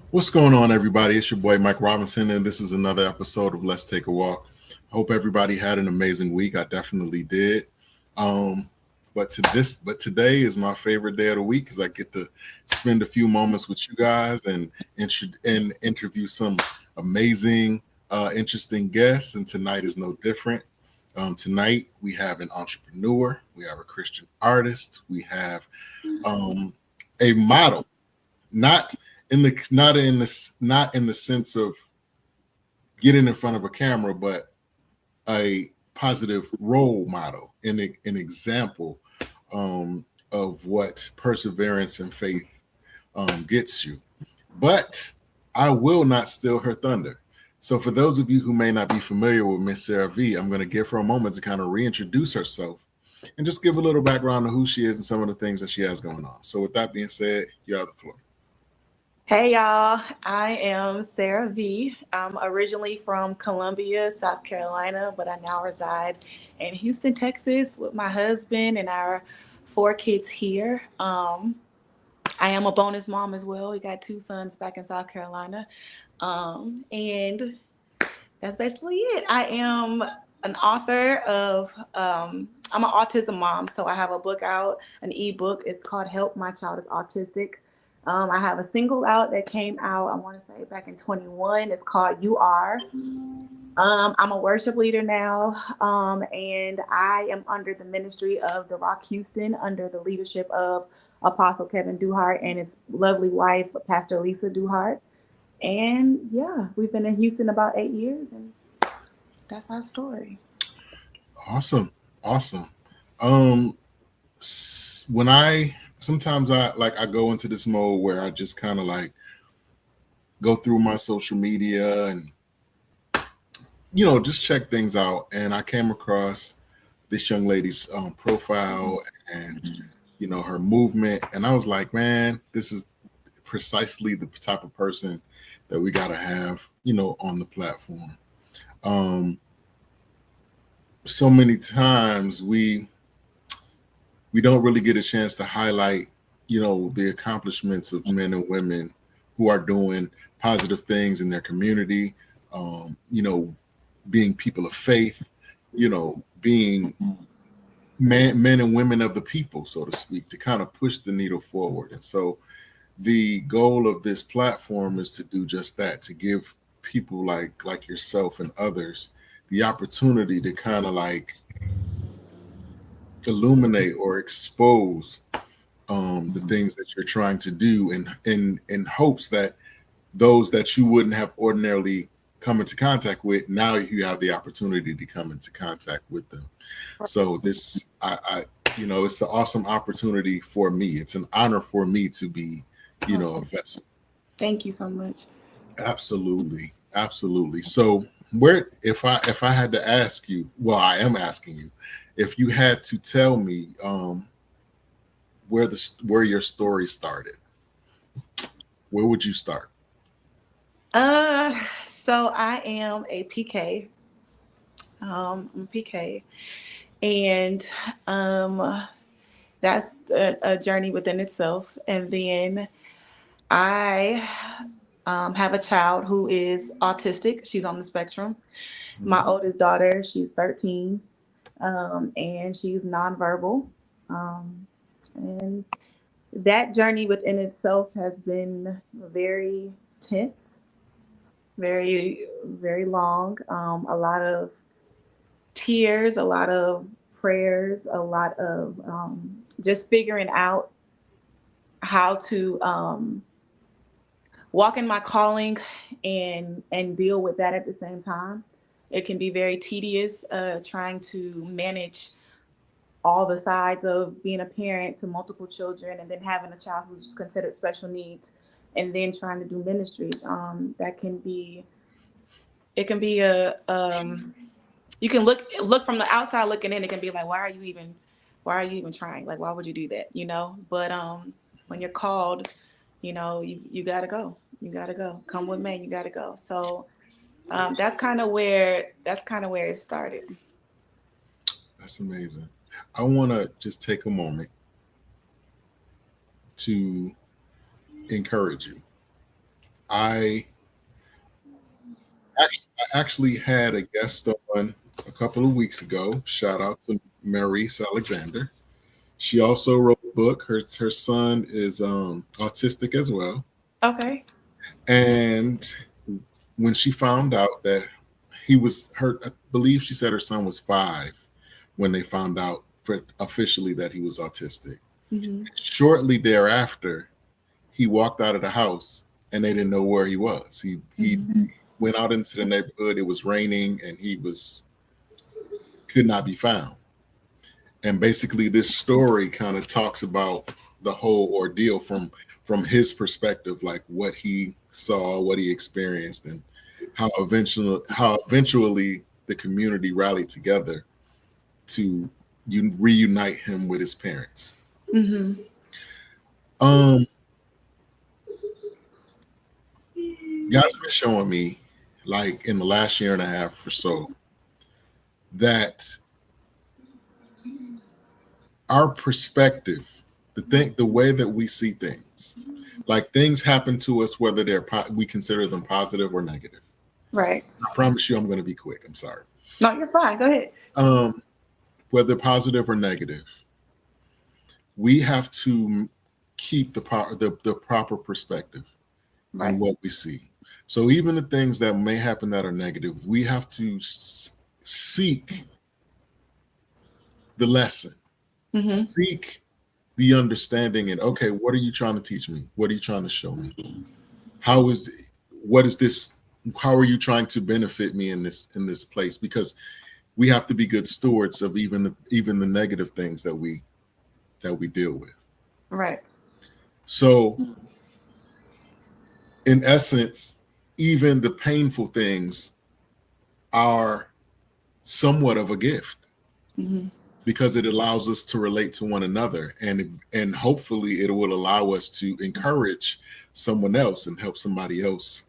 What's going on, everybody? It's your boy Mike Robinson, and this is another episode of Let's Take a Walk. Hope everybody had an amazing week. I definitely did. Um, but today is my favorite day of the week because I get to spend a few moments with you guys and interview some amazing, interesting guests. And tonight is no different. Tonight we have an entrepreneur, we have a Christian artist, we have um, a model, not not in the sense of getting in front of a camera, but a positive role model, an example of what perseverance and faith gets you. But I will not steal her thunder. So, for those of you who may not be familiar with Miss Sarah V, I'm going to give her a moment to kind of reintroduce herself and just give a little background on who she is and some of the things that she has going on. So, with that being said, you have the floor. Hey y'all, I am Sara V. I'm originally from Columbia, South Carolina, but I now reside in Houston, Texas with my husband and our four kids here. I am a bonus mom as well. We got two sons back in South Carolina. And that's basically it. I am an author of, I'm an autism mom. So I have a book out, an ebook. It's called Help My Child is Autistic. I have a single out that came out, I want to say back in 21. It's called You Are. I'm a worship leader now, and I am under the ministry of the Rock Houston under the leadership of Apostle Kevin Duhart and his lovely wife, Pastor Lisa Duhart. And yeah, we've been in Houston about 8 years, and that's our story. Awesome, awesome. Um, when I sometimes I go into this mode where I just kind of like go through my social media and just check things out, and I came across this young lady's profile and her movement, and I was like, man, this is precisely the type of person that we got to have on the platform. Um, so many times we don't really get a chance to highlight, the accomplishments of men and women who are doing positive things in their community, being people of faith, being men and women of the people, so to speak, to kind of push the needle forward. And so the goal of this platform is to do just that, to give people like yourself and others the opportunity to kind of like illuminate or expose the things that you're trying to do in hopes that those that you wouldn't have ordinarily come into contact with, now you have the opportunity to come into contact with them. So this I it's an awesome opportunity for me. It's an honor for me to be a vessel. Thank you so much. Absolutely, absolutely. So where if I had to ask you, well, I am asking you, if you had to tell me where your story started, where would you start? So I am a PK. I'm a PK, and um, that's a journey within itself. And then I have a child who is autistic. She's on the spectrum. My Mhm. oldest daughter, she's 13, and she's nonverbal. Um, and that journey within itself has been very tense, very, very long. A lot of tears, a lot of prayers, a lot of just figuring out how to walk in my calling and deal with that at the same time. It can be very tedious trying to manage all the sides of being a parent to multiple children and then having a child who's considered special needs and then trying to do ministry. That can be it can be a you can look from the outside looking in. It can be like, why are you even trying? Like, why would you do that? But when you're called, you gotta go. You gotta go. Come with me. You gotta go. So that's kind of where it started. That's amazing. I want to just take a moment to encourage you. I I actually had a guest on a couple of weeks ago. Shout out to Maurice Alexander. She also wrote a book. Her son is autistic as well. Okay. And when she found out that he was her, I believe she said her son was 5 when they found out officially that he was autistic. Mm-hmm. Shortly thereafter, he walked out of the house and they didn't know where he was. He Mm-hmm. went out into the neighborhood. It was raining and he was could not be found. And basically, this story kind of talks about the whole ordeal from his perspective, like what he saw, what he experienced, and how eventually the community rallied together to reunite him with his parents. Mm-hmm. Um, God's been showing me, like in the last year and a half or so, that our perspective, the way that we see things, like things happen to us, whether we consider them positive or negative. Right. I promise you, I'm going to be quick. I'm sorry. No, you're fine. Go ahead. Um, whether positive or negative, we have to keep the proper perspective Right. in what we see. So even the things that may happen that are negative, we have to seek the lesson, Mm-hmm. seek the understanding, and okay, what are you trying to teach me? What are you trying to show me? What is this? How are you trying to benefit me in this place? Because we have to be good stewards of even the negative things that we deal with. Right. So in essence, even the painful things are somewhat of a gift Mm-hmm. because it allows us to relate to one another, and hopefully it will allow us to encourage someone else and help somebody else.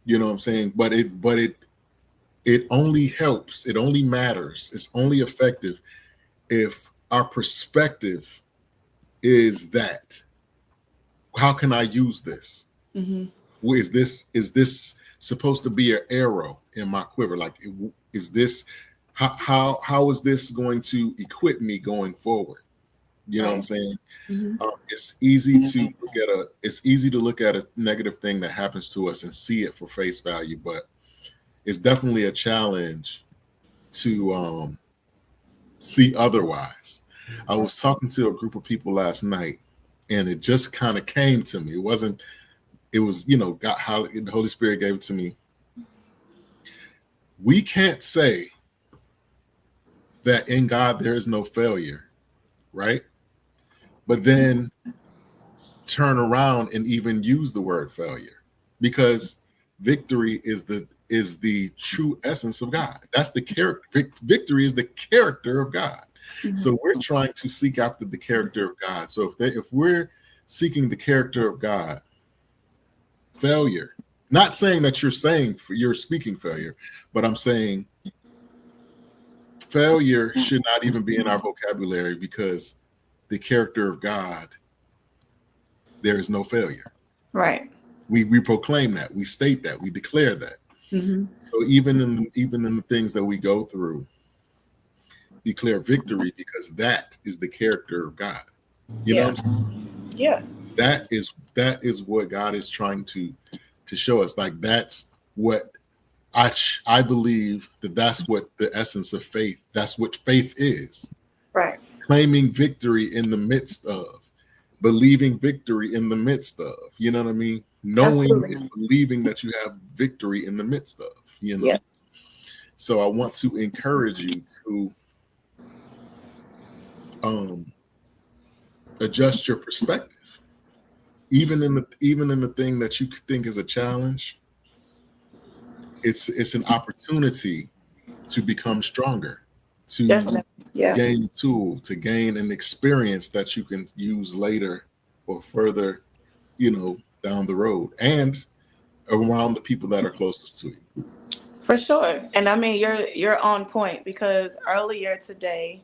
You know what I'm saying? But it only helps, it only matters, it's only effective if our perspective is that, how can I use this? Mm-hmm. Is this supposed to be an arrow in my quiver? Like, is this how is this going to equip me going forward? You know what I'm Right. saying? Mm-hmm. It's easy to look at a negative thing that happens to us and see it for face value, but it's definitely a challenge to see otherwise. I was talking to a group of people last night, and it just kind of came to me. It wasn't. It was, God, how the Holy Spirit gave it to me. We can't say that in God there is no failure, right? But then turn around and even use the word failure, because victory is the true essence of God. That's the character. Victory is the character of God. Mm-hmm. So we're trying to seek after the character of God. So if we're seeking the character of God, failure, not saying that you're speaking failure, but I'm saying failure should not even be in our vocabulary, because the character of God, there is no failure. Right. We proclaim that, we state that, we declare that. Mm-hmm. So even in the things that we go through, declare victory, because that is the character of God. You know Yeah. what I'm saying? Yeah. That is what God is trying to show us. Like, that's what I believe, that's what the essence of faith. That's what faith is. Right. Claiming victory in the midst of, believing victory in the midst of. You know what I mean? Knowing Absolutely. is believing that you have victory in the midst of. Yeah. So I want to encourage you to um, adjust your perspective, even in the thing that you think is a challenge. It's an opportunity to become stronger, to Definitely. Yeah. gain tools, to gain an experience that you can use later or further, down the road, and around the people that are closest to you. For sure. And I mean, you're on point, because earlier today,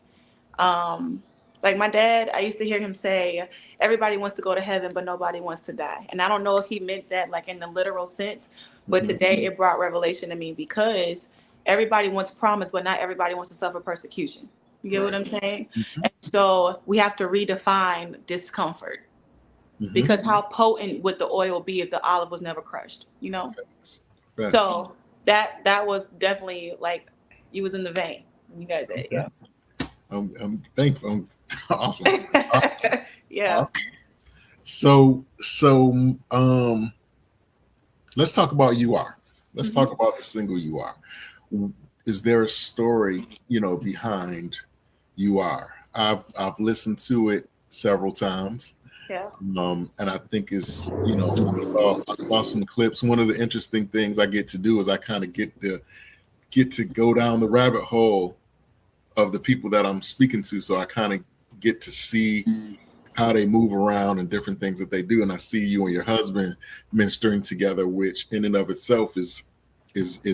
um, Like my dad, I used to hear him say, everybody wants to go to heaven, but nobody wants to die. And I don't know if he meant that like in the literal sense, but Mhm. today it brought revelation to me because everybody wants promise, but not everybody wants to suffer persecution. You get what Right. I'm saying? Mhm. And so we have to redefine discomfort Mhm. because how potent would the oil be if the olive was never crushed, you know? Facts. Facts. So that was definitely like you was in the vein. You got that, Okay. yeah. I'm thankful. Awesome. Awesome. Yeah. Awesome. So let's talk about you are. Let's Hmm. talk about the single you are. Is there a story, behind you are? I've listened to it several times. Yeah. And I think I saw some clips. One of the interesting things I get to do is I kind of get to go down the rabbit hole of the people that I'm speaking to. So I kind of get to see how they move around and different things that they do. And I see you and your husband ministering together, which in and of itself is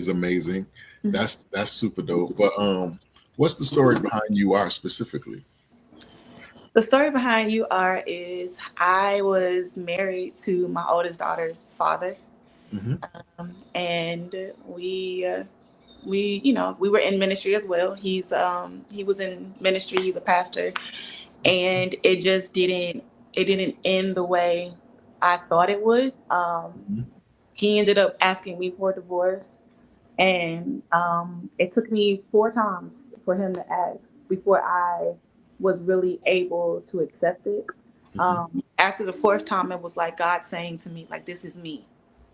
amazing. Mhm. That's super dope. But what's the story behind you are specifically? The story behind you are is I was married to my oldest daughter's father, Hmm. and we were in ministry as well. He was in ministry. He's a pastor, and it didn't end the way I thought it would. He ended up asking me for a divorce, and it took me 4 times for him to ask before I was really able to accept it. Hmm. After the fourth time, it was like God saying to me, like, this is me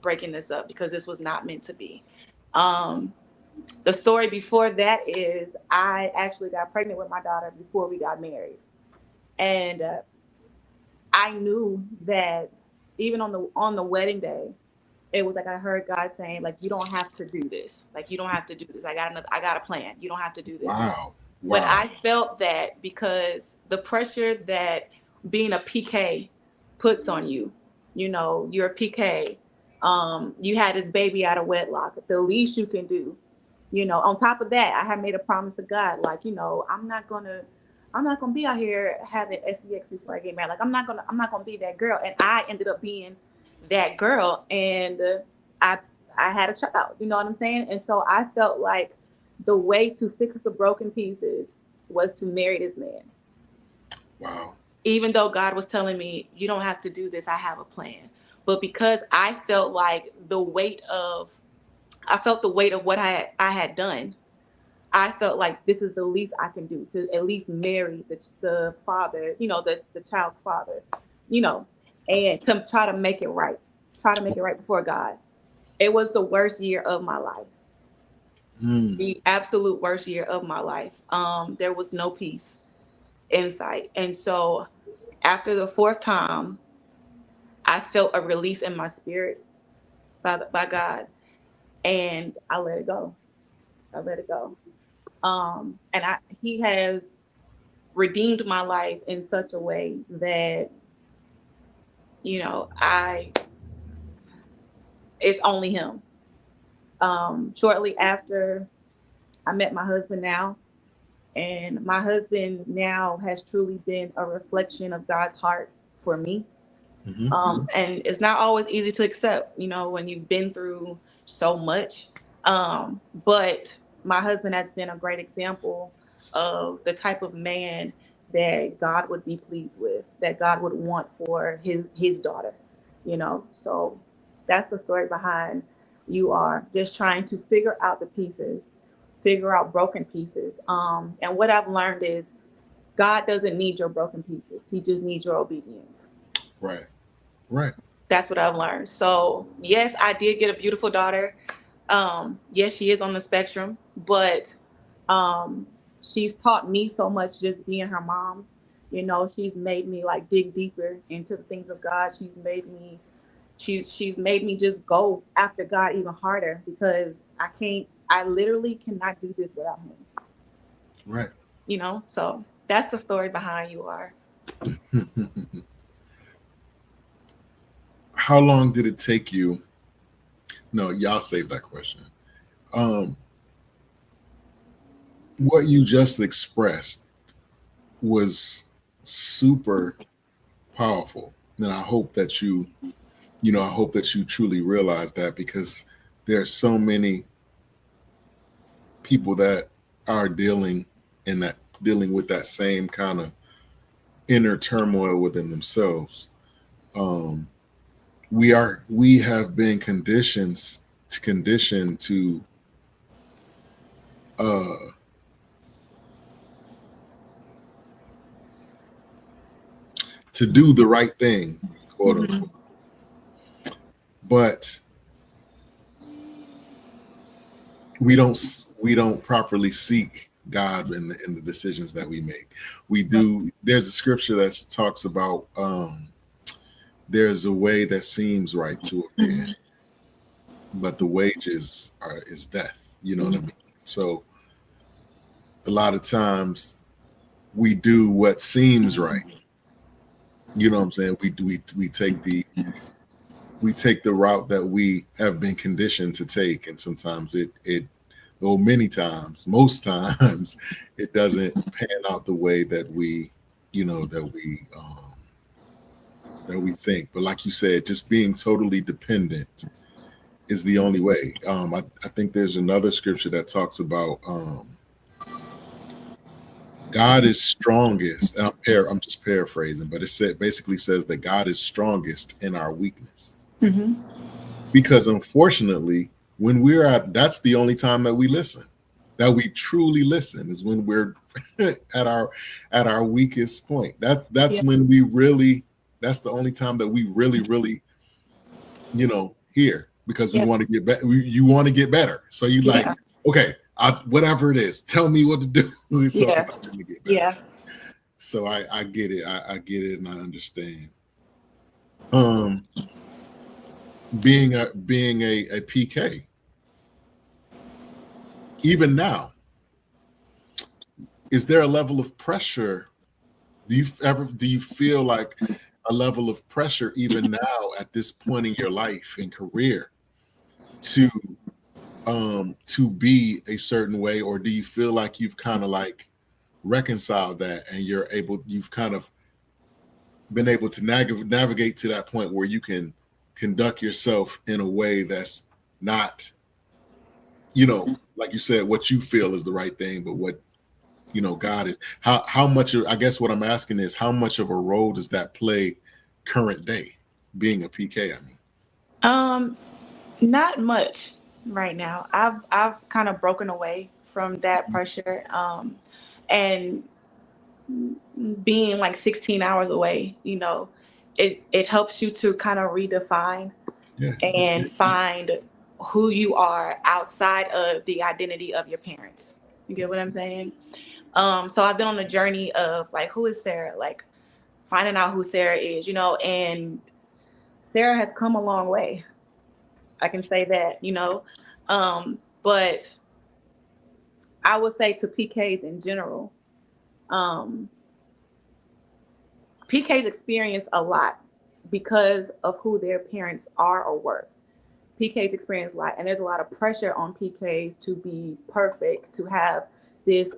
breaking this up because this was not meant to be. Um, the story before that is I actually got pregnant with my daughter before we got married. And I knew that even on the wedding day, it was like I heard God saying, like, you don't have to do this. Like, you don't have to do this. I got a plan. You don't have to do this. Wow. But Wow. I felt that because the pressure that being a PK puts on you, you're a PK. You had this baby out of wedlock. The least you can do, on top of that, I had made a promise to God, like, I'm not gonna be out here having sex before I get married. Like, I'm not gonna be that girl. And I ended up being that girl, and I I had a child. You know what I'm saying? And so I felt like the way to fix the broken pieces was to marry this man. Wow. Even though God was telling me, you don't have to do this, I have a plan. But because I felt like I felt the weight of what I had done. I felt like this is the least I can do to at least marry the father, the child's father, you know, and to try to make it right before God. It was the worst year of my life, Mm. the absolute worst year of my life. There was no peace in sight. And so after the fourth time, I felt a release in my spirit by God, and I let it go. I let it go. And he has redeemed my life in such a way that I it's only him. Shortly after I met my husband now, and my husband now has truly been a reflection of God's heart for me. Hmm. And it's not always easy to accept, when you've been through so much. But my husband has been a great example of the type of man that God would be pleased with, that God would want for his daughter. So that's the story behind you are just trying to figure out the pieces, figure out broken pieces. And what I've learned is God doesn't need your broken pieces. He just needs your obedience. Right. Right. That's what I've learned. So yes, I did get a beautiful daughter. Yes, she is on the spectrum, but um, she's taught me so much just being her mom. She's made me like dig deeper into the things of God. She's made me just go after God even harder because I literally cannot do this without him. Right. So that's the story behind you are. How long did it take you? No, y'all save that question. Um, what you just expressed was super powerful. And I hope that I hope that you truly realize that, because there are so many people that are dealing with that same kind of inner turmoil within themselves. Um, we have been conditioned uh, to do the right thing, quote Mm-hmm. unquote. But we don't properly seek God in the decisions that we make. We do. There's a scripture that talks about there's a way that seems right to a man, Mm-hmm. but the wages is death. You know what I Mm-hmm. mean? So a lot of times we do what seems right. You know what I'm saying? We take the route that we have been conditioned to take, and sometimes well, many times, most times, it doesn't pan out the way that we think. But like you said, just being totally dependent is the only way. I think there's another scripture that talks about God is strongest, and I'm just paraphrasing, but basically says that God is strongest in our weakness. Mm-hmm. Because unfortunately, that's the only time that we listen, that we truly listen, is when we're at our weakest point. That's Yeah. when that's the only time that we really hear, because we Yeah. want to get better. You want to get better, so you like, Yeah. okay, whatever it is, tell me what to do, so Yeah. I can get better. Yeah. So I get it. I get it, and I understand. Um, being a PK, even now, is there a level of pressure? Do you feel like a level of pressure even now at this point in your life and career to to be a certain way, or do you feel like you've kind of like reconciled that, and you've kind of been able to navigate to that point where you can conduct yourself in a way that's not, like you said, what you feel is the right thing, but what God is. How much I guess what I'm asking is, how much of a role does that play current day, being a PK? I mean. Um, Not much right now. I've kind of broken away from that pressure. And being like 16 hours away, it helps you to kind of redefine Yeah. and find who you are outside of the identity of your parents. You get what I'm saying? So I've been on a journey of like, who is Sarah? Like finding out who Sarah is, and Sarah has come a long way. I can say that. But I would say to PKs in general, um, PKs experience a lot because of who their parents are or were. PKs experience a lot, and there's a lot of pressure on PKs to be perfect, to have this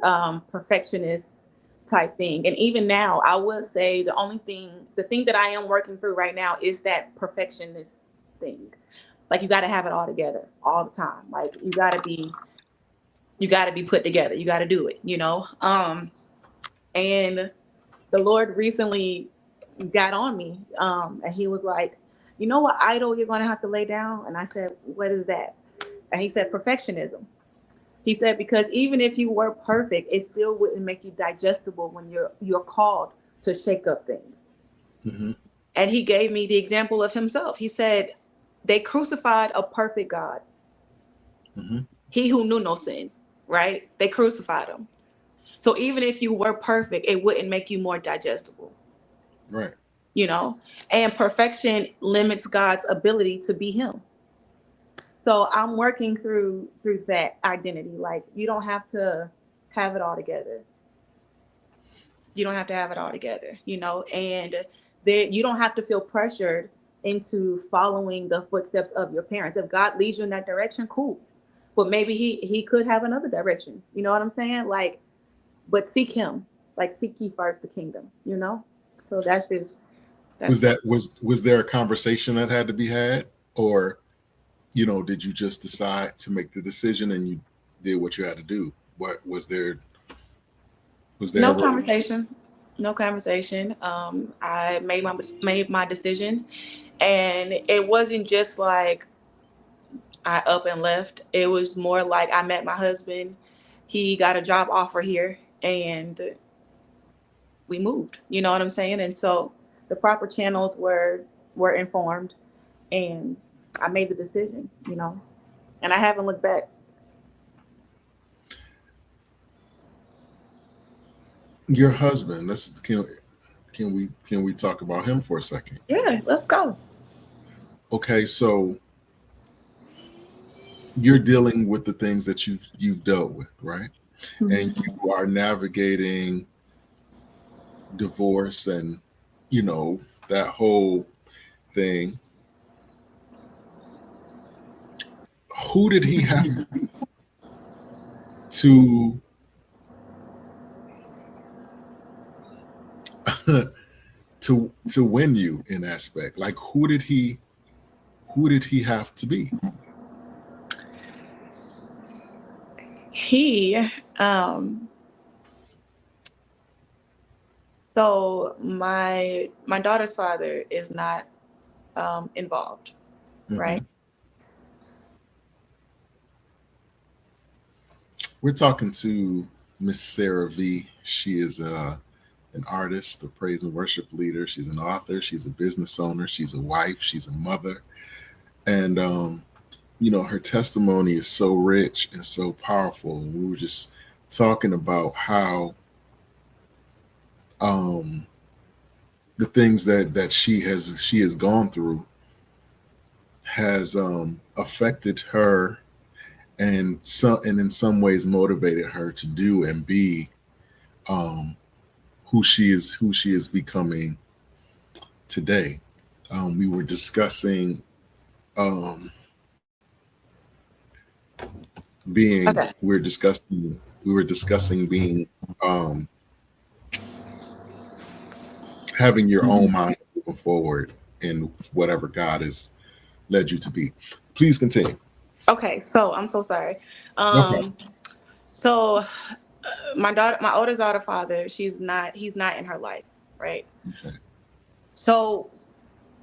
perfectionist type thing. And even now, I would say the thing that I am working through right now is that perfectionist thing. Like you got to have it all together all the time. Like you got to be put together. You got to do it. And the Lord recently got on me, and he was like, you know what idol you're going to have to lay down? And I said, what is that? And he said, perfectionism. He said, because even if you were perfect, it still wouldn't make you digestible when you're called to shake up things. Mm-hmm. And he gave me the example of himself. He said, they crucified a perfect God, Mm-hmm. he who knew no sin, right? They crucified him. So even if you were perfect, it wouldn't make you more digestible, Right. you know? And perfection limits God's ability to be him. So I'm working through that identity. Like you don't have to have it all together. You don't have to have it all together. And there you don't have to feel pressured into following the footsteps of your parents. If God leads you in that direction, cool. But maybe he could have another direction. You know what I'm saying? Like, but seek him like seek ye first the kingdom, you know? So that's just Was that's that was there a conversation that had to be had, or did you just decide to make the decision and you did what you had to do? What was there? Was there no ever? conversation. No conversation. I made my decision, and it wasn't just like I up and left. It was more like I met my husband. He got a job offer here, and we moved. You know what I'm saying? And so the proper channels were informed, and I made the decision. And I haven't looked back. Your husband. Let's can we talk about him for a second? Yeah, let's go. Okay, so you're dealing with the things that you've dealt with, right? And Mhm. you are navigating divorce and that whole thing. Who did he have to to win you in aspect? Like who did he have to be? He so my daughter's father is not involved, Hmm. right? We're talking to Miss Sara V. She is an artist, a praise and worship leader. She's an author. She's a business owner. She's a wife. She's a mother. And her testimony is so rich and so powerful. And we were just talking about how um, the things that she has gone through has affected her and in some ways motivated her to do and be um, who she is becoming today. We were discussing um, being Okay. we were discussing being um, having your own mind moving forward in whatever God has led you to be. Please continue. Okay. So I'm so sorry. No problem. Um, so my oldest daughter father, he's not in her life, right? Okay. So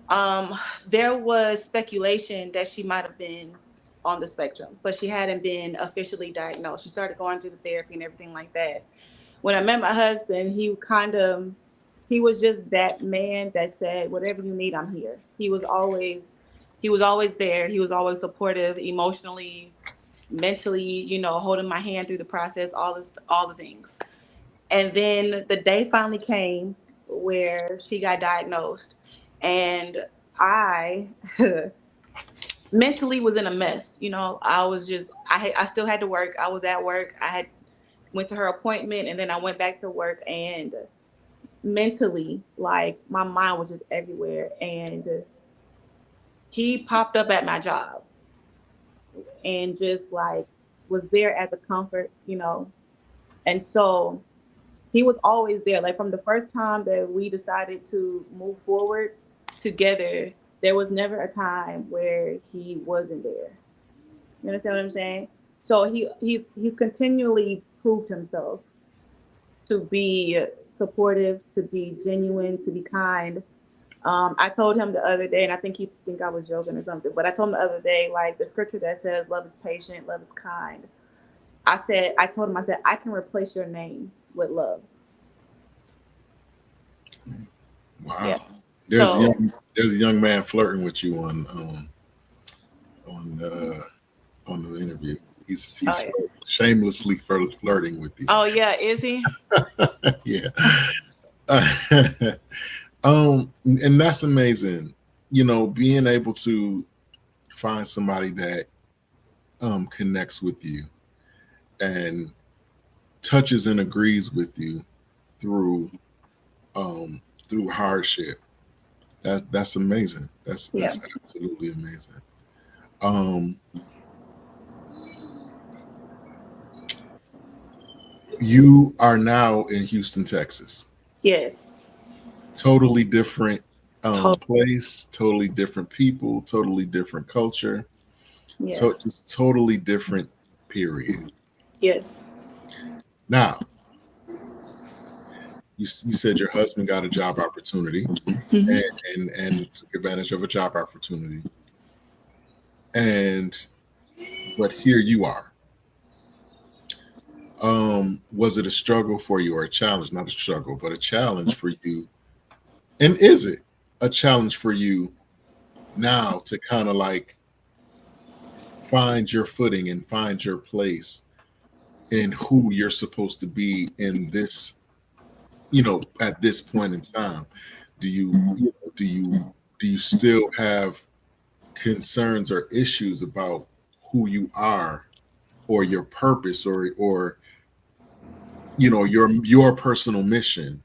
um, there was speculation that she might have been on the spectrum, but she hadn't been officially diagnosed. She started going through the therapy and everything like that. When I met my husband, he was just that man that said, "Whatever you need, I'm here." He was always there. He was always supportive, emotionally, mentally, holding my hand through the process, all the things. And then the day finally came where she got diagnosed, and I mentally was in a mess. I still had to work. I was at work. I had went to her appointment, and then I went back to work, and mentally, like, my mind was just everywhere. And he popped up at my job and just like was there as a comfort. And so he was always there. Like, from the first time that we decided to move forward together, there was never a time where he wasn't there. You understand what I'm saying? So he's continually proved himself to be supportive, to be genuine, to be kind. I told him the other day, and I think he think I was joking or something, but I told him the other day, like, the scripture that says, "Love is patient, love is kind." I told him, I said, I can replace your name with love. Yeah. Wow. There's a So, young man flirting with you on the interview. oh He's yeah, shamelessly flirting with you. oh yeah, is he? Yeah. And that's amazing. Being able to find somebody that connects with you and touches and agrees with you through um, through hardship. That's amazing. That's Yeah. that's absolutely amazing. Um, You are now in Houston, Texas. Yes. Totally different To- place, totally different people, totally different culture. yeah. So just totally different. Period. Yes. Now, you said your husband got a job opportunity Hmm. and took advantage of a job opportunity, and but here you are. Was it a struggle for you or a challenge? Not a struggle, but a challenge for you. And is it a challenge for you now to kind of like find your footing and find your place in who you're supposed to be in this, at this point in time? Do you still have concerns or issues about who you are or your purpose or your personal mission,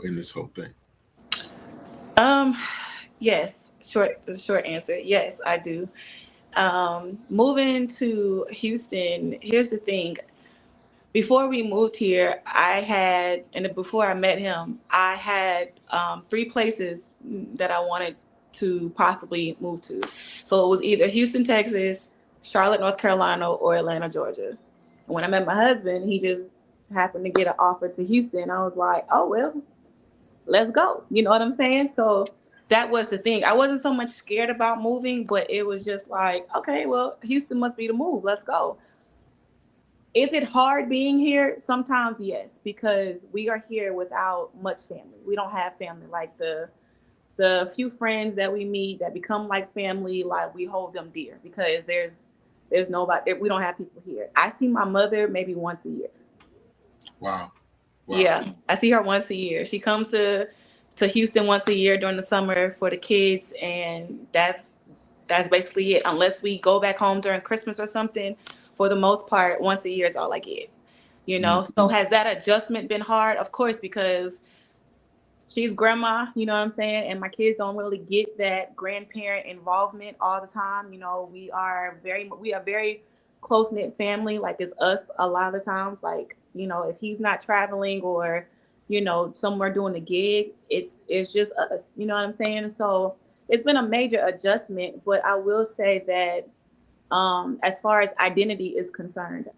in this whole thing? Um, yes. Short answer. Yes, I do. Moving to Houston, here's the thing. Before we moved here, and before I met him, I had three places that I wanted to possibly move to. So it was either Houston, Texas, Charlotte, North Carolina, or Atlanta, Georgia. And when I met my husband, he just happened to get an offer to Houston. I was like, oh, well, let's go. You know what I'm saying? So that was the thing. I wasn't so much scared about moving, but it was just like, okay, well, Houston must be the move. Let's go. Is it hard being here? Sometimes, yes, because we are here without much family. We don't have family like the few friends that we meet that become like family. Like we hold them dear because there's nobody. We don't have people here. I see my mother maybe once a year. Wow. Wow. Yeah, I see her once a year. She comes to Houston once a year during the summer for the kids, and that's basically it. Unless we go back home during Christmas or something, for the most part, once a year is all I get. You Mm, know, so has that adjustment been hard? Of course, because she's grandma, you know what I'm saying? And my kids don't really get that grandparent involvement all the time. You know, we are very close knit family. Like it's us a lot of the times. Like, you know, if he's not traveling or, you know, somewhere doing a gig, it's just us. You know what I'm saying? So it's been a major adjustment, but I will say that as far as identity is concerned,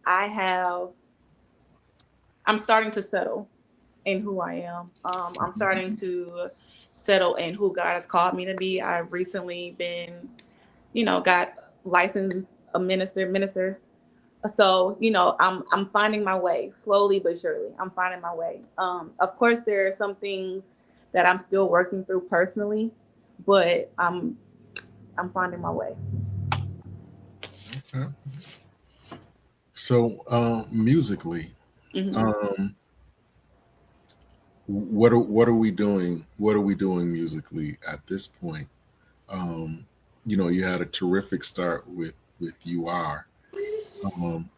I'm starting to settle in who I am. I'm starting to settle in who God has called me to be. I've recently been, got licensed a minister. So, I'm finding my way slowly but surely. I'm finding my way. Of course, there are some things that I'm still working through personally, but I'm finding my way. okay. So, musically, Hmm. um, what are we doing? What are we doing musically at this point? Um, you had a terrific start with you are. Um,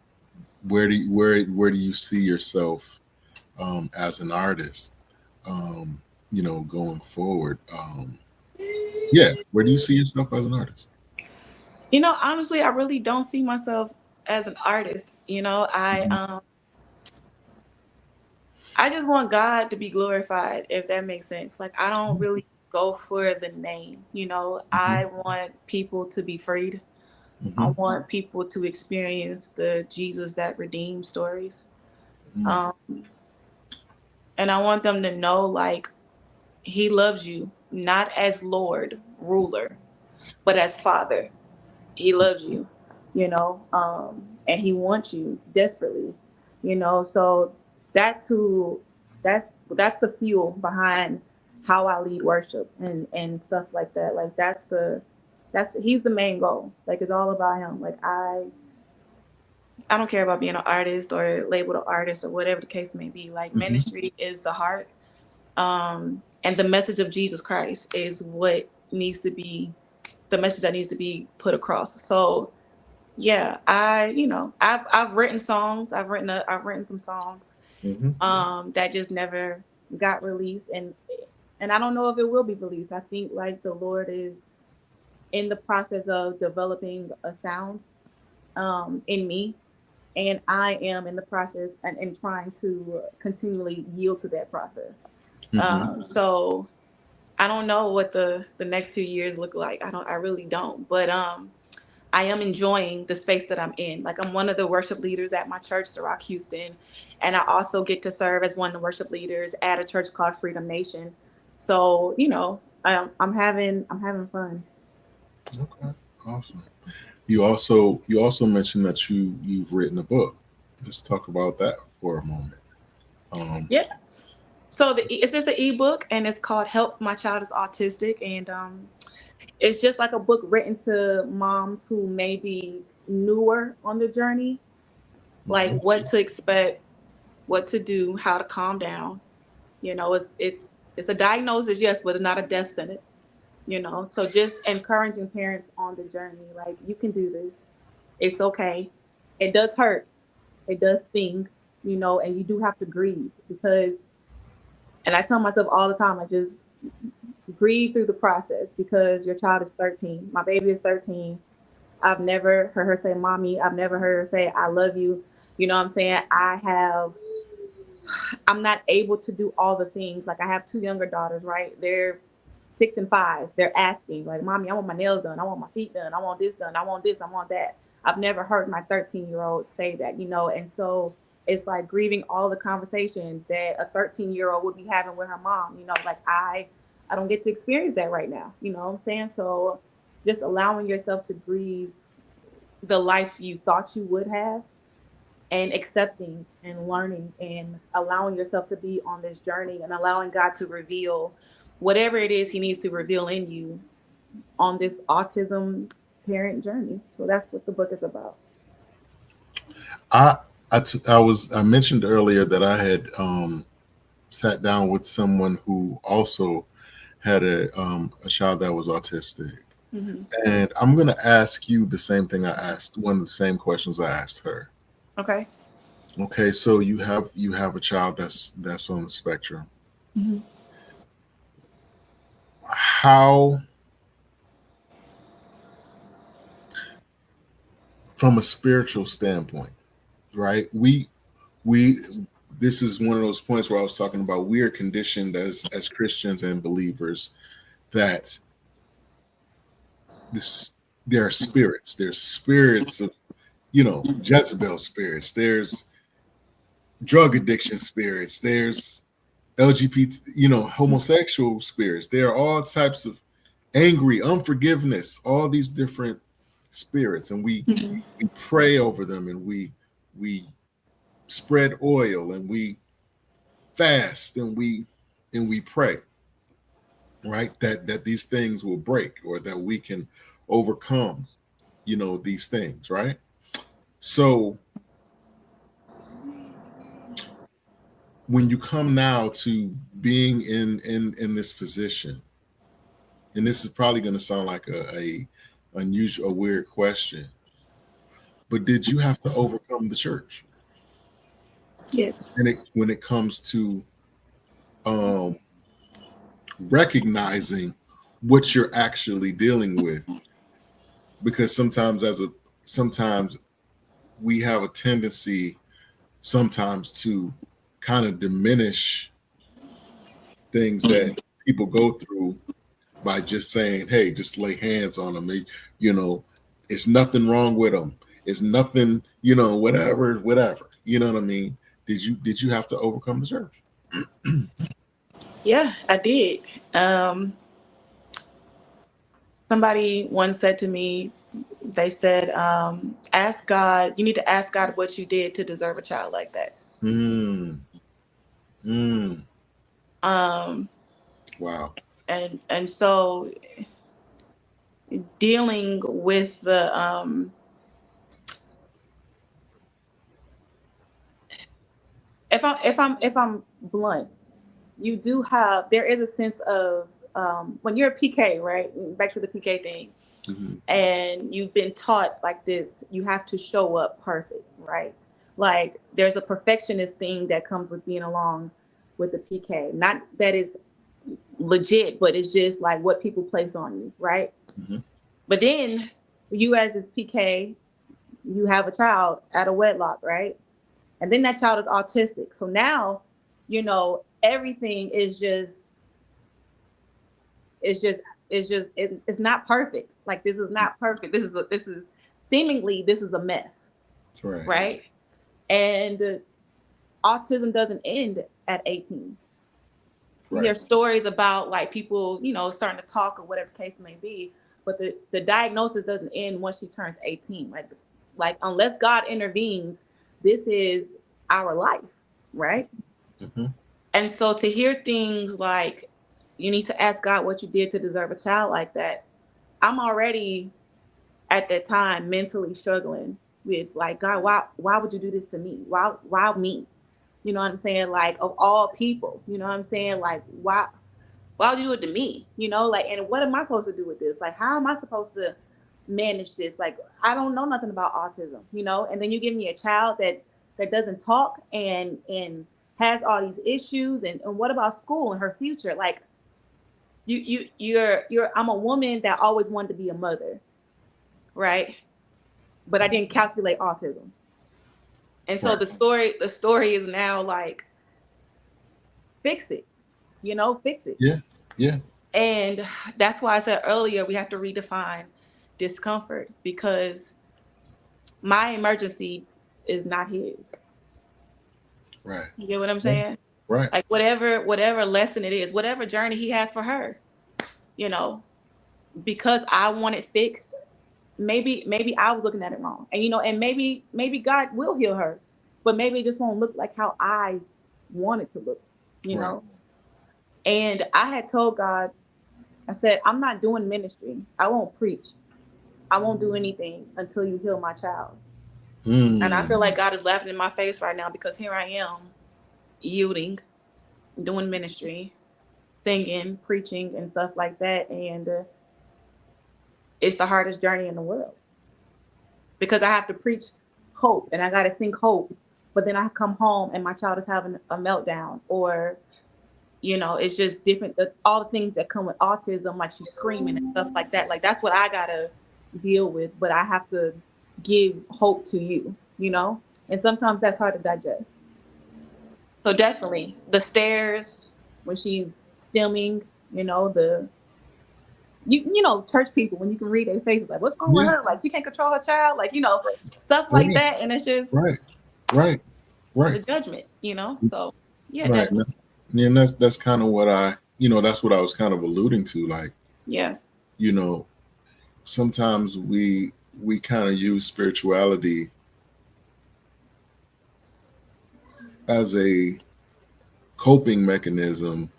where do you see yourself as an artist? Um, going forward. Yeah, where do you see yourself as an artist? Honestly, I really don't see myself as an artist. Hmm. I just want God to be glorified, if that makes sense. Like, I don't really go for the name. I Hmm. want people to be freed. I Hmm. want people to experience the Jesus that redeems stories. Mm. Um, and I want them to know, like, He loves you, not as Lord, ruler, but as Father. He loves you, and he wants you desperately, so that's who that's the fuel behind how I lead worship and stuff like that. Like he's the main goal. Like it's all about him. Like I don't care about being an artist or labeled an artist or whatever the case may be. Like Hmm. ministry is the heart, and the message of Jesus Christ is what needs to be the message that needs to be put across. So yeah, I've written songs. I've written some songs Hmm. that just never got released, and I don't know if it will be released. I think like the Lord is in the process of developing a sound in me. and I am in the process and trying to continually yield to that process. Mm-hmm. So I don't know what the next 2 years look like. I really don't. But I am enjoying the space that I'm in. Like I'm one of the worship leaders at my church, the Rock Houston, and I also get to serve as one of the worship leaders at a church called Freedom Nation. So I'm having fun. Okay. Awesome. You also mentioned that you've written a book. Let's talk about that for a moment. Um, Yeah. So it's just an ebook, and it's called "Help My Child is Autistic," and it's just like a book written to moms who may be newer on the journey, like mhm. what to expect, what to do, how to calm down. It's a diagnosis, yes, but it's not a death sentence. So just encouraging parents on the journey, like you can do this. It's okay. It does hurt. It does sting. And you do have to grieve because, and I tell myself all the time, I just grieve through the process because your child is 13. My baby is 13. I've never heard her say mommy. I've never heard her say I love you. You know what I'm saying? I'm not able to do all the things. Like I have two younger daughters, right? They're 6 and 5. They're asking, like, mommy, I want my nails done. I want my feet done. I want this done. I want this. I want that. I've never heard my 13-year-old say that. And so it's like grieving all the conversations that a 13-year-old would be having with her mom. Like I don't get to experience that right now. You know what I'm saying? So just allowing yourself to grieve the life you thought you would have and accepting and learning and allowing yourself to be on this journey and allowing God to reveal whatever it is he needs to reveal in you on this autism parent journey. So that's what the book is about. I I mentioned earlier that I had sat down with someone who also had a child that was autistic, Hmm. and I'm going to ask you the same thing I asked one of the same questions I asked her. Okay. Okay, so you have a child that's on the spectrum. Hmm. How, from a spiritual standpoint, right? We this is one of those points where I was talking about we are conditioned as Christians and believers that this there are spirits. There's spirits of Jezebel spirits. There's drug addiction spirits. There's LGBT, homosexual spirits. There are all types of angry, unforgiveness, all these different spirits, and Hmm. we pray over them, and we spread oil, and we fast, and we pray, right? That these things will break, or that we can overcome, these things, right? So when you come now to being in this position, and this is probably going to sound like a unusual, a weird question, but did you have to overcome the church? Yes. And when it comes to um, recognizing what you're actually dealing with, because sometimes we have a tendency sometimes to kind of diminish things that people go through by just saying, "Hey, just lay hands on them." You know, it's nothing wrong with them. It's nothing, whatever, whatever. You know what I mean? Did you have to overcome the church? Yeah, I did. Um, Somebody once said to me, they said, ask God, you need to ask God what you did to deserve a child like that. Mm, mm, Um, wow. and so dealing with the if I'm blunt, you do have there is a sense of when you're a PK, right? Back to the PK thing, Hmm. and you've been taught like this, you have to show up perfect, right? Like there's a perfectionist thing that comes with being along with the PK. Not that it's legit, but it's just like what people place on you, right? Hmm. But then you as this PK, you have a child out of wedlock, right? And then that child is autistic. So now, everything is just, it's just, it's not perfect. Like, this is not perfect. This is seemingly, this is a mess, That's right. right? And autism doesn't end at 18. You hear Right. stories about like people, starting to talk or whatever the case may be, but the diagnosis doesn't end once she turns 18. Like unless God intervenes, this is our life, right? Mm-hmm. And so to hear things like you need to ask God what you did to deserve a child like that, I'm already at that time mentally struggling with like, God, why would you do this to me? Why me? You know what I'm saying? Like, of all people, you know what I'm saying? Like, why would you do it to me? Like, and what am I supposed to do with this? Like, how am I supposed to manage this? Like, I don't know nothing about autism, and then you give me a child that doesn't talk and has all these issues, and what about school and her future? Like, you're I'm a woman that always wanted to be a mother, right? But I didn't calculate autism. And so Right. the story is now like, fix it, fix it. Yeah. Yeah. And that's why I said earlier we have to redefine discomfort, because my emergency is not his. Right. You get what I'm Yeah. saying? Right. Like, whatever lesson it is, whatever journey he has for her, you know, because I want it fixed. Maybe I was looking at it wrong, and maybe God will heal her, but maybe it just won't look like how I want it to look, you Right. know. And I had told God, I said, I'm not doing ministry. I won't preach. I won't do anything until you heal my child. And I feel Mm. like God is laughing in my face right now, because here I am yielding, doing ministry, singing, preaching, and stuff like that. And it's the hardest journey in the world, because I have to preach hope and I got to sing hope. But then I come home and my child is having a meltdown, or, it's just different. All the things that come with autism, like she's screaming and stuff like that. Like, that's what I got to deal with. But I have to give hope to you. And sometimes that's hard to digest. So definitely the stairs when she's stimming, the church people, when you can read their faces, like, what's wrong with Yeah. her? Like, she can't control her child, like, stuff like Right. that. And it's just Right. Right. the Right. judgment. So yeah, Right. definitely. Yeah, and that's kind of what that's what I was kind of alluding to. Like, Yeah. you know, sometimes we kind of use spirituality as a coping mechanism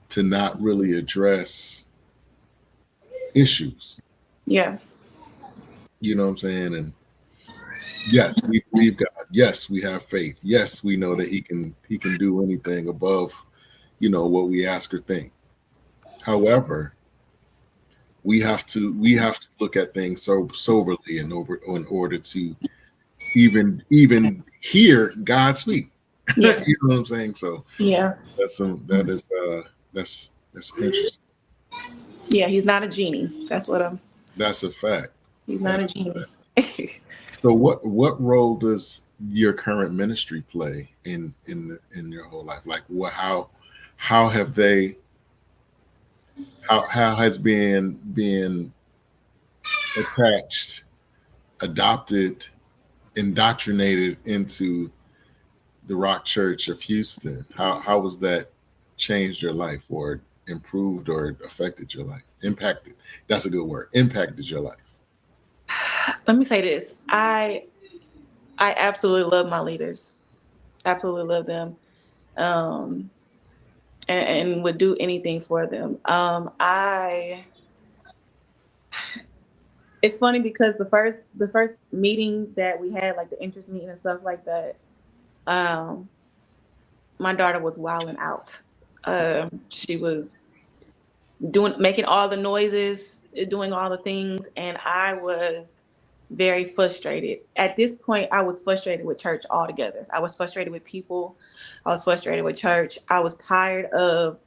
to not really address issues. Yeah. You know what I'm saying? And yes, we believe God. Yes, we have faith. Yes, we know that he can do anything above, what we ask or think. However, we have to look at things so soberly in order to even hear God speak. Yeah. You know what I'm saying? So Yeah. that's interesting. Yeah. He's not a genie. That's what I'm. That's a fact. He's not That a is a genie. fact. So what role does your current ministry play in your whole life? Like, how have they how has being attached, adopted, indoctrinated into the Rock Church of Houston? How was that changed your life, or improved, or affected your life? Impacted. That's a good word. Impacted your life. Let me say this. I absolutely love my leaders. Absolutely love them. Um, and would do anything for them. It's funny because the first meeting that we had, like the interest meeting and stuff like that, um, my daughter was wilding out. She was making all the noises, doing all the things, and I was very frustrated. At this point, I was frustrated with church altogether. I was frustrated with people. I was frustrated with church. I was tired of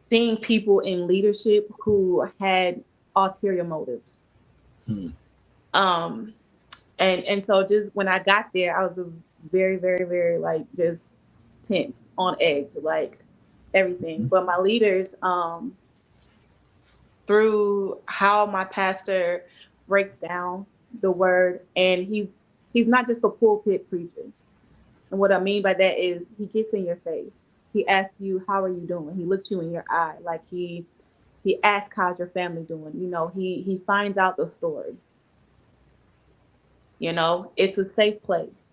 seeing people in leadership who had ulterior motives. Hmm. Um, And so just when I got there, I was very, very, very like just tense, on edge, like everything. But my leaders, through how my pastor breaks down the word, and he's not just a pulpit preacher. And what I mean by that is he gets in your face. He asks you, "How are you doing?" He looks you in your eye, like he asks, "How's your family doing?" He finds out the story. It's a safe place.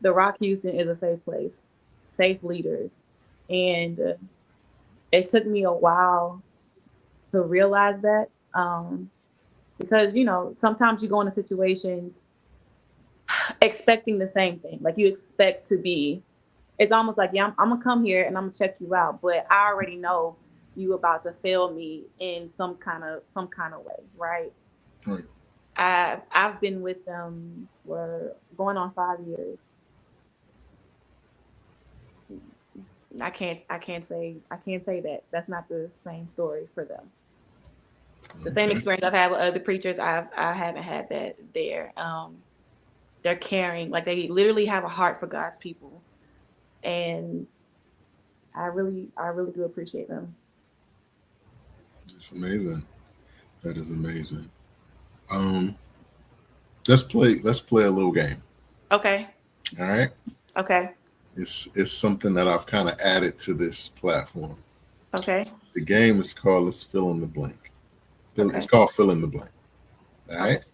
The Rock Houston is a safe place, safe leaders, and it took me a while to realize that. Because sometimes you go into situations expecting the same thing, like you expect to be. It's almost like, yeah, I'm gonna come here and I'm gonna check you out, but I already know you about to fail me in some kind of way, right? Right. I've been with them for going on 5 years. I can't say that that's not the same story for them. The same Okay. experience I've had with other preachers, I haven't had that there. They're caring, like they literally have a heart for God's people, and I really do appreciate them. It's amazing. That is amazing. Um, let's play a little game. Okay, All right. okay, It's something that I've kind of added to this platform. okay, The game is called Let's Fill in the Blank. It's okay, called Fill in the Blank. All okay, right.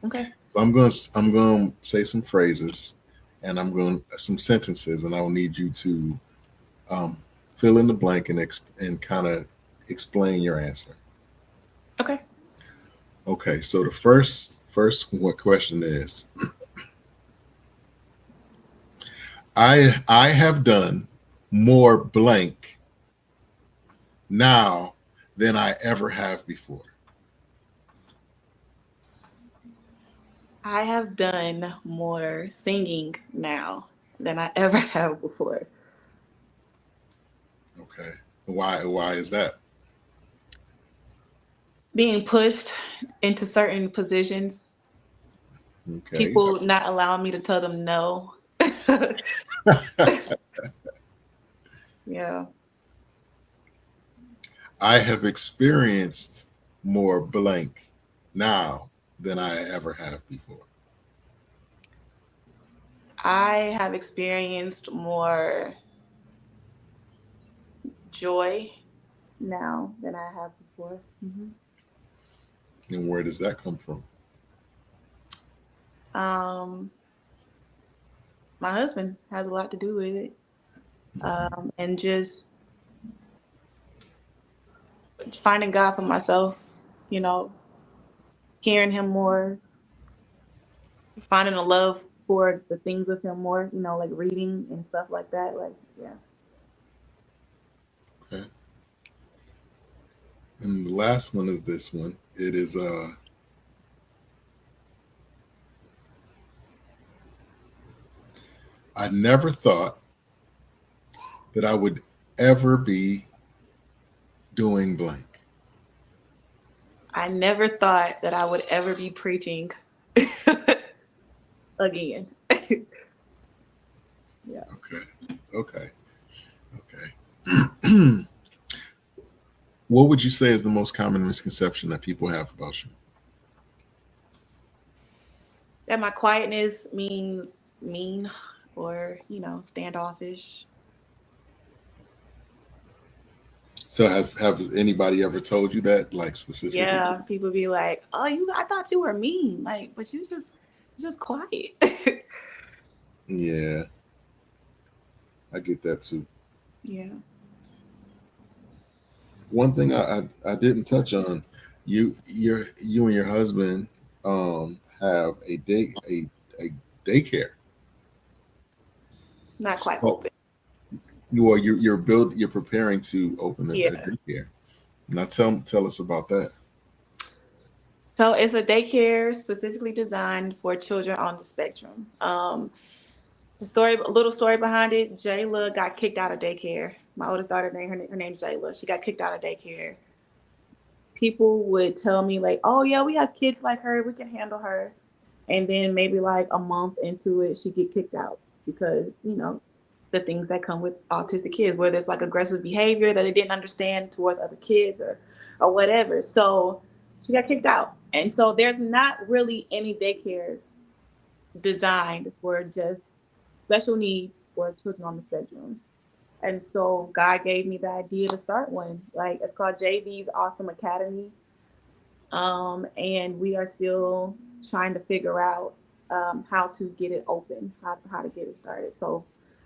okay, So I'm going to say some phrases, and I'm going some sentences, and I will need you to um, fill in the blank and kind of explain your answer. okay. Okay. So the first what question is, I have done more blank now than I ever have before. I have done more singing now than I ever have before. Okay. Why is that? Being pushed into certain positions, Okay. people not allowing me to tell them no. Yeah. I have experienced more blank now than I ever have before. I have experienced more joy now than I have before. And where does that come from? Um, my husband has a lot to do with it. And just finding God for myself, you know, hearing him more, finding a love for the things of him more, like reading and stuff like that. Like, yeah. Okay. And the last one is this one. It is I never thought that I would ever be doing blank. I never thought that I would ever be preaching again. Yeah. Okay. Okay. Okay. What would you say is the most common misconception that people have about you? That my quietness means mean or, standoffish. So have anybody ever told you that, like specifically? Yeah, people be like, "Oh, I thought you were mean." Like, but you just quiet. Yeah, I get that too. Yeah. One thing I didn't touch on, you and your husband have a daycare. Not quite So open. you're preparing to open a Yeah. daycare. Now tell us about that. So it's a daycare specifically designed for children on the spectrum. A little story behind it. Jayla got kicked out of daycare. My oldest daughter, her name's Jayla. She got kicked out of daycare. People would tell me like, "Oh yeah, we have kids like her. We can handle her." And then maybe like a month into it, she get kicked out because, the things that come with autistic kids, whether it's like aggressive behavior that they didn't understand towards other kids or whatever. So she got kicked out. And so there's not really any daycares designed for just special needs or children on the spectrum. And so God gave me the idea to start one. Like it's called JV's Awesome Academy. And we are still trying to figure out how to get it open, how to get it started. So,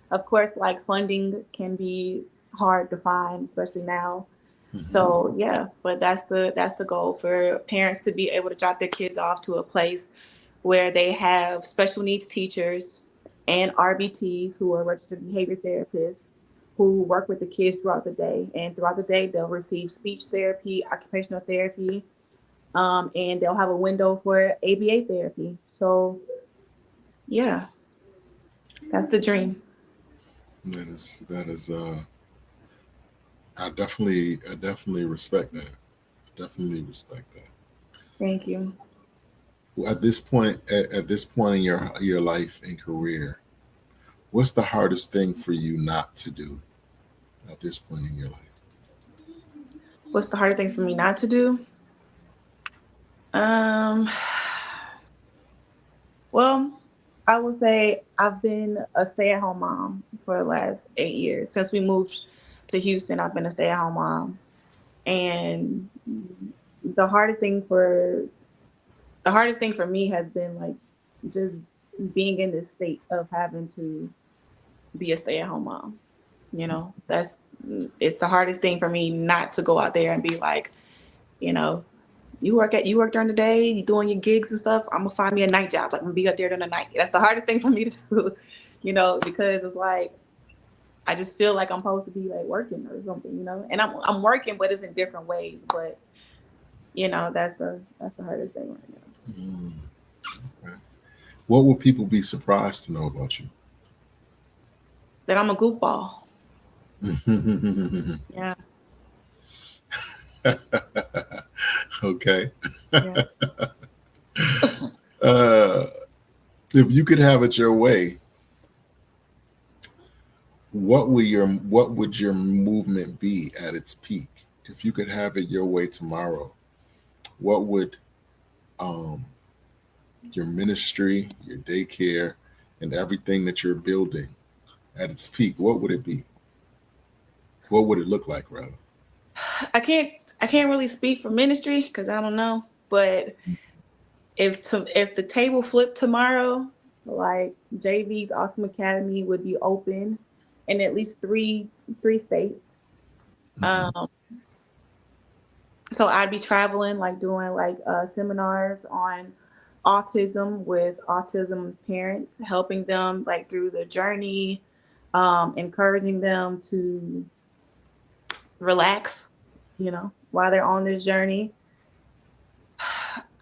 of course, like funding can be hard to find, especially now. So yeah, but that's the goal for parents to be able to drop their kids off to a place where they have special needs teachers and RBTs who are registered behavior therapists who work with the kids throughout the day. And throughout the day, they'll receive speech therapy, occupational therapy, and they'll have a window for ABA therapy. So, yeah, that's the dream. That is I definitely respect that. Definitely respect that. Thank you. At this point in your life and career, what's the hardest thing for you not to do at this point in your life? What's the hardest thing for me not to do? Um, well, I would say I've been a stay-at-home mom for the last 8 years. Since we moved to Houston, I've been a stay-at-home mom. And the hardest thing for the hardest thing for me has been like just being in this state of having to be a stay-at-home mom. That's it's the hardest thing for me not to go out there and be like, you know, you work during the day, you doing your gigs and stuff. I'm gonna find me a night job. Like I'm gonna be up there during the night. That's the hardest thing for me to do, because it's like I just feel like I'm supposed to be like working or something. And I'm working, but it's in different ways. But that's the hardest thing right now. Mm, okay. What will people be surprised to know about you? That I'm a goofball. Yeah, Okay. yeah. Uh, if you could have it your way, what would your movement be at its peak? If you could have it your way tomorrow, what would um, your ministry, your daycare, and everything that you're building at its peak, what would it be? What would it look like, rather? I can't really speak for ministry because I don't know. But if the table flipped tomorrow, like JV's Awesome Academy would be open in at least three states. Hmm. Um, so I'd be traveling, like doing like seminars on autism with autism parents, helping them like through the journey, encouraging them to relax, while they're on this journey.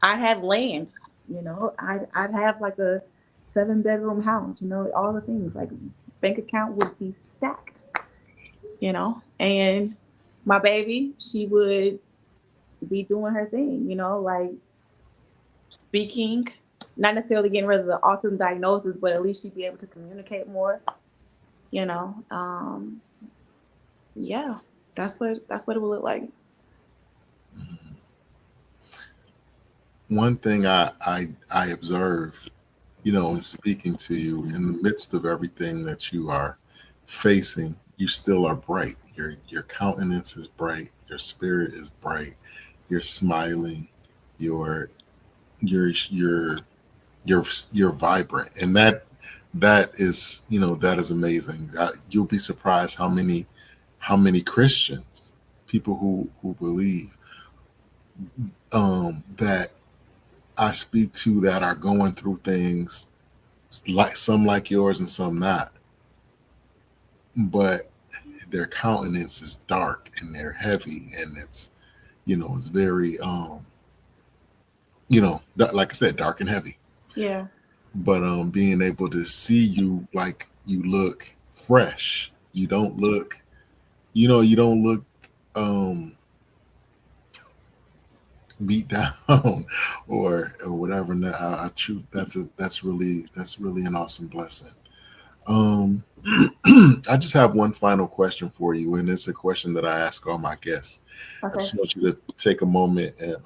I'd have land, I'd have like a 7 bedroom house, all the things like bank account would be stacked, and my baby, she would be doing her thing, like speaking, not necessarily getting rid of the autism diagnosis, but at least she'd be able to communicate more, you know. Yeah, that's what it would look like. One thing I observed, in speaking to you, in the midst of everything that you are facing, you still are bright. Your countenance is bright. Your spirit is bright. You're smiling. You're you're you're vibrant, and that is amazing. You'll be surprised how many Christians, people who believe, that I speak to, that are going through things, like some like yours and some not, but their countenance is dark and they're heavy, and it's very like I said, dark and heavy. Yeah, But being able to see you, like, you look fresh. You don't look, um beat down or whatever. And I choose that's really an awesome blessing. Um, I just have one final question for you, and it's a question that I ask all my guests. I Okay. just want you to take a moment and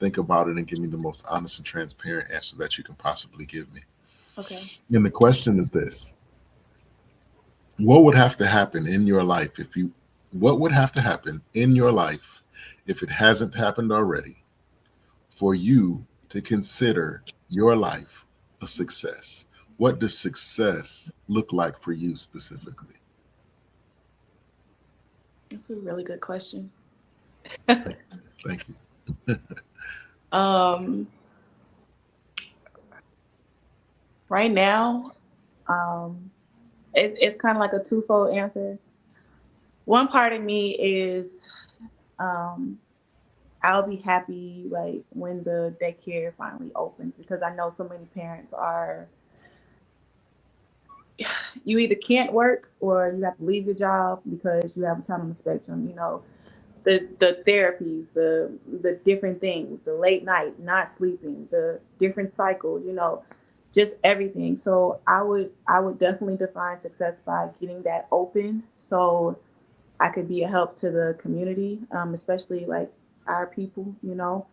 think about it and give me the most honest and transparent answer that you can possibly give me. Okay. And the question is this: what would have to happen in your life if you what would have to happen in your life if it hasn't happened already for you to consider your life a success? What does success look like for you specifically? That's a really good question. Thank you. Um, right now, um, it's kind of like a twofold answer. One part of me is um, I'll be happy like when the daycare finally opens because I know so many parents are you either can't work or you have to leave your job because you have a time on the spectrum. You know, the therapies, the different things, the late night, not sleeping, the different cycles, you know, just everything. So I would definitely define success by getting that open so I could be a help to the community, especially like our people, you know,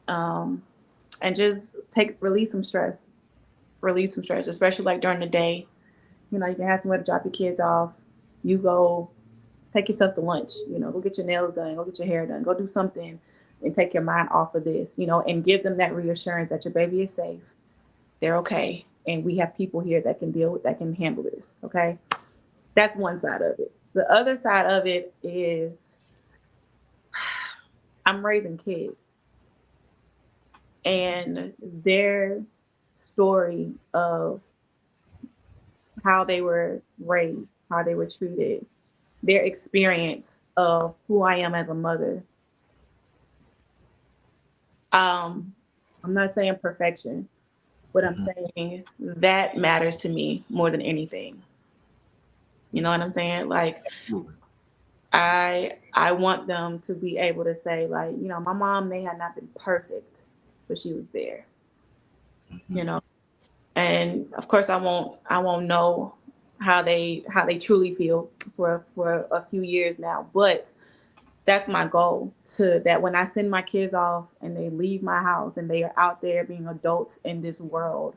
um, and just take release some stress, especially like during the day. You know, you can have somewhere to drop your kids off. You go take yourself to lunch, you know, go get your nails done, go get your hair done, go do something and take your mind off of this, you know, and give them that reassurance that your baby is safe, they're okay, and we have people here that can deal with that can handle this. Okay. That's one side of it. The other side of it is I'm raising kids and their story of how they were raised, how they were treated, their experience of who I am as a mother. Um, I'm not saying perfection, but I'm Mhm. saying that matters to me more than anything. You know what I'm saying? Like Absolutely. I want them to be able to say like, you know, my mom may have not been perfect, but she was there, Mhm. you know. And of course I won't know how they truly feel for a few years now, but that's my goal to that when I send my kids off and they leave my house and they are out there being adults in this world,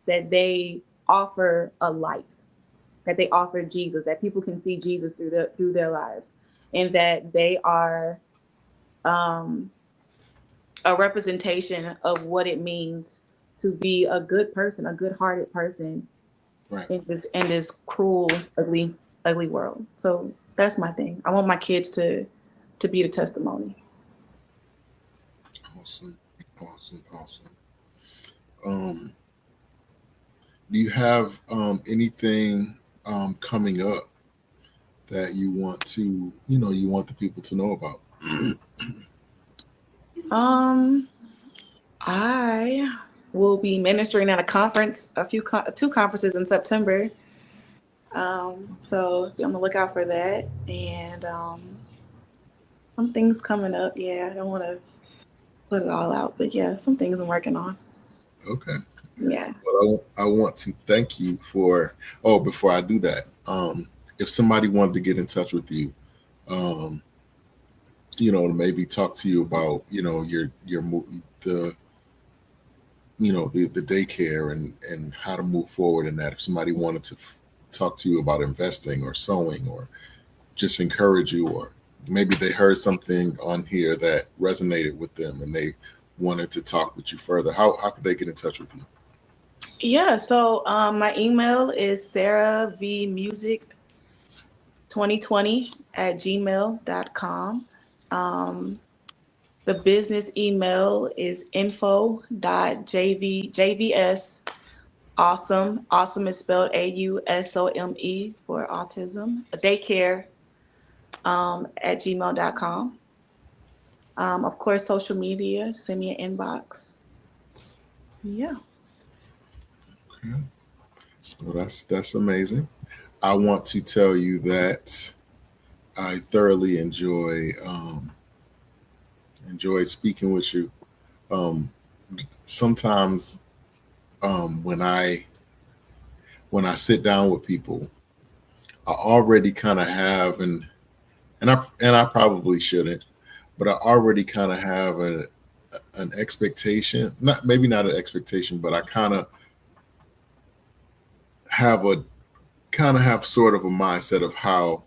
that they offer a light, that they offer Jesus, that people can see Jesus through their lives, and that they are um, a representation of what it means to be a good person, a good-hearted person Right. in this cruel, ugly world. So that's my thing. I want my kids to be the testimony. Awesome. Awesome. Awesome. Um, do you have anything coming up that you want to, you want the people to know about? Um, I will be ministering at a conference, two conferences in September. So be on the lookout for that, and some things coming up. Yeah, I don't want to put it all out, but yeah, some things I'm working on. Okay. Yeah. Well, I want to thank you for. Oh, before I do that, if somebody wanted to get in touch with you, um, to maybe talk to you about, the the daycare and how to move forward in that. If somebody wanted to talk to you about investing or sewing or just encourage you, or maybe they heard something on here that resonated with them and they wanted to talk with you further, how could they get in touch with you? Yeah, so my email is saravmusic2020@gmail.com. Um, the business email is info.jvs awesome. Awesome is spelled AUSOME for autism. Daycare at gmail.com. Of course, social media, send me an inbox. Yeah. Okay. Well, that's amazing. I want to tell you that I thoroughly Enjoyed speaking with you. Um, Sometimes when I sit down with people, I already kind of have and I probably shouldn't, but I already kind of have an expectation. Not maybe not an expectation, but I have a kind of have sort of a mindset of how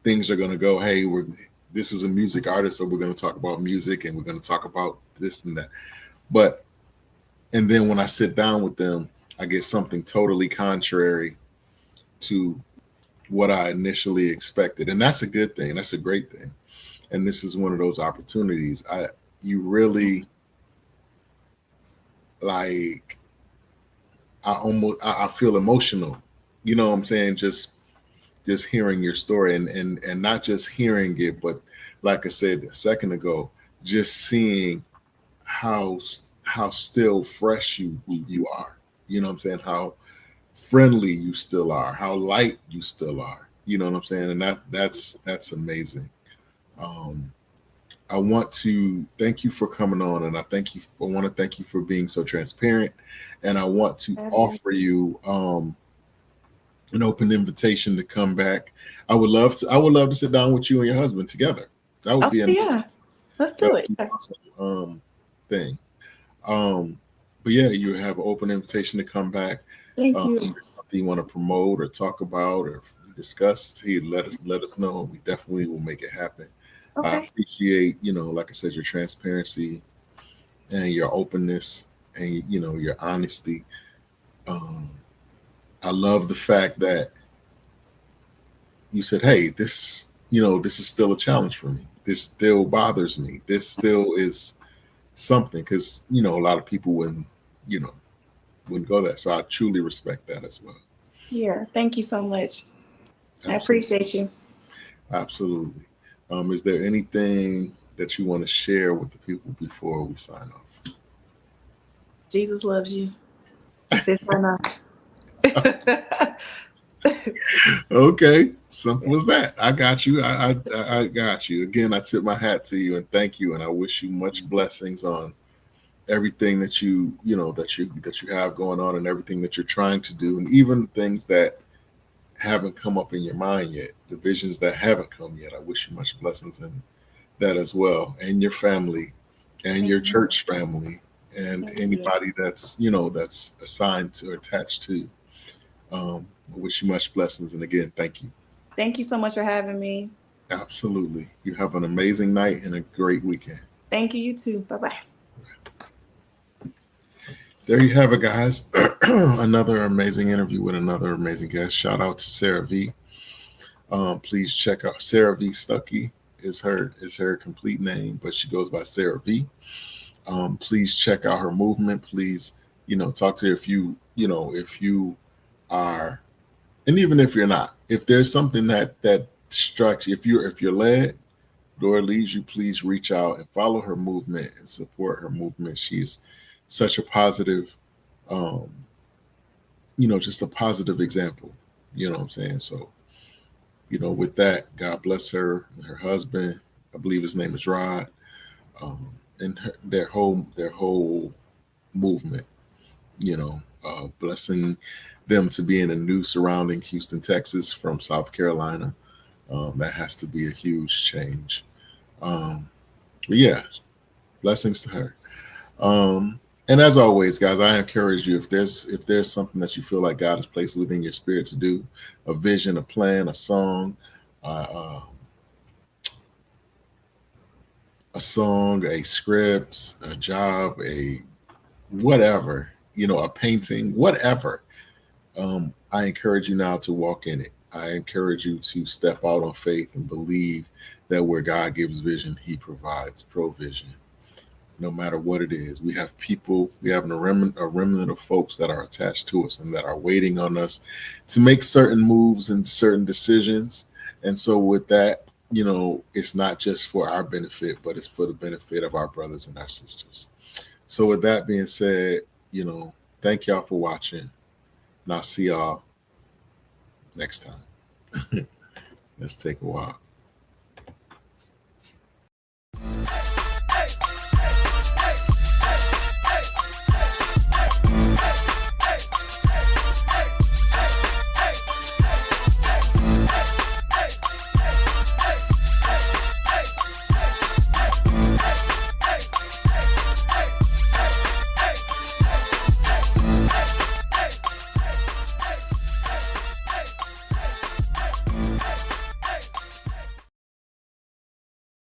things are going to go. Hey, we're this is a music artist, so we're going to talk about music and we're going to talk about this and that. But and then when I sit down with them, I get something totally contrary to what I initially expected, and that's a good thing. That's a great thing. And this is one of those opportunities. You really like. I feel emotional. You know what I'm saying? Just hearing your story and not just hearing it, but like I said a second ago, just seeing how how still fresh you are. You know what I'm saying? How friendly you still are, how light you still are. You know what I'm saying? And that's amazing. Um, I want to thank you for coming on, and I want to thank you for being so transparent, and I want to Having offer you an open invitation to come back. I would love to sit down with you and your husband together. That would Okay, be an yeah. Let's that do would it. be an awesome thing. Um, but yeah, you have an open invitation to come back. Thank If you. there's something you want to promote or talk about or discuss, hey, let us know. We definitely will make it happen. I Okay. appreciate, like I said, your transparency and your openness and your honesty. Um, I love the fact that you said, "Hey, this is still a challenge for me. This still bothers me. This still is something." Because a lot of people you know, wouldn't go that. So I truly respect that as well. Yeah. Thank you so much. I Absolutely, appreciate you. absolutely. Is there anything that you want to share with the people before we sign off? Jesus loves you. This I know. Okay, simple as that. I got you. I got you. Again, I tip my hat to you and thank you, and I wish you much blessings on everything that you have going on and everything that you're trying to do, and even things that haven't come up in your mind yet, the visions that haven't come yet. I wish you much blessings in that as well, and your family, and your Amen. church family, and Thank you. anybody that's assigned to or attached to. I wish you much blessings, and again, thank you. Thank you so much for having me. Absolutely. You have an amazing night and a great weekend. Thank you, you too. Bye bye. There you have it, guys. Another amazing interview with another amazing guest. Shout out to Sara V. Please check out Sara V. Stuckey is her complete name, but she goes by Sara V. Please check out her movement. Please, talk to her if you are, and even if you're not, if there's something that strikes you, if you're led, Dora leads you, please reach out and follow her movement and support her movement. She's such a positive, um, just a positive example. You know what I'm saying? So, with that, God bless her and her husband. I believe his name is Rod, and their whole movement. Blessing them to be in a new surrounding Houston, Texas from South Carolina. That has to be a huge change. Um, but yeah, blessings to her. And as always, guys, I encourage you, if there's something that you feel like God has placed within your spirit to do, a vision, a plan, a song, uh, uh, a script, a job, a whatever, a painting, whatever. I encourage you now to walk in it. I encourage you to step out on faith and believe that where God gives vision, He provides provision. No matter what it is, we have a remnant of folks that are attached to us and that are waiting on us to make certain moves and certain decisions. And so, with that, it's not just for our benefit, but it's for the benefit of our brothers and our sisters. So, with that being said, thank y'all for watching, and I'll see y'all next time. Let's take a walk.